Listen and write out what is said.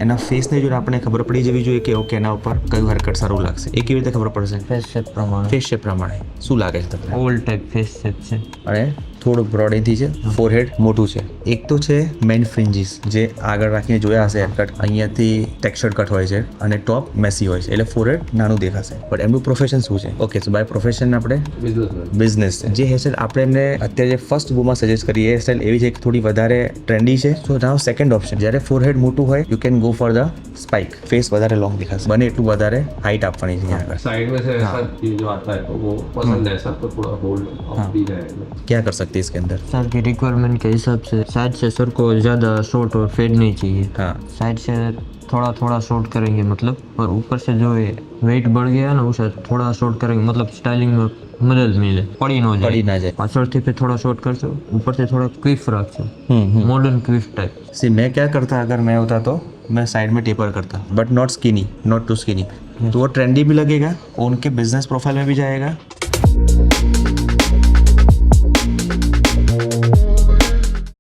એના ફેસને જોઈને આપણે ખબર પડી જવી જોઈએ કે ઓકે એના ઉપર કયું હેરકટ સારું લાગશે. એ કેવી રીતે ખબર પડશે? ફેસ શેપ પ્રમાણે. ફેસ શેપ પ્રમાણે. શું લાગે છે તમને? ઓલ ટાઈપ ફેસ શેપ છે. અને થોડું બ્રોડ અહીંથી છે, ફોરહેડ મોટું છે. એક તો છે મેન ફ્રિન્જીસ, જે આગળ રાખીને જોયા હશે હેરકટ, અહીંયાથી ટેક્સચર્ડ કટ હોય છે અને ટોપ મેસી હોય છે, એટલે ફોરહેડ નાનું દેખાશે. બટ એમનું પ્રોફેશન શું છે? ઓકે, સો બાય પ્રોફેશન આપણે બિઝનેસ છે. જે હેરસ્ટાઈલ આપણે એમને અત્યારે જે ફર્સ્ટ ગોમાં સજેસ્ટ કરી એ હેરસ્ટાઈલ એવી છે કે થોડી વધારે ટ્રેન્ડી છે. સો નાવ સેકન્ડ ઓપ્શન, જ્યારે ફોરહેડ મોટું હોય you can go for the spike. Face વધારે લોંગ દેખાશે, બને એટલું વધારે હાઇટ આપવાની છે यहाँ पर. साइड में से ऐसा ये जो आता है तो वो पसंद है सबको, थोड़ा होल्ड ऑफ भी रहेगा. क्या कर सकते हैं इसके अंदर? सर की रिक्वायरमेंट के हिसाब से साइड से सर को ज़्यादा शॉर्ट और फेड नहीं चाहिए. हाँ, साइड से थोड़ा थोड़ा शॉर्ट करेंगे मतलब, और ऊपर से जो है वेट बढ़ गया ना उसे थोड़ा शॉर्ट करेंगे मतलब स्टाइलिंग में मदद मिले, पड़ी न पड़ी ना जाए. जाए. पाछળથી पे थोड़ा शॉर्ट करशो, ऊपर से थोड़ा क्विफ रखशो, मॉडर्न क्विफ टाइप. सी मैं क्या करता अगर मैं होता तो मैं साइड में टेपर करता, but not skinny, not too skinny. तो वो ट्रेंडी भी लगेगा और उनके बिजनेस प्रोफाइल में भी जाएगा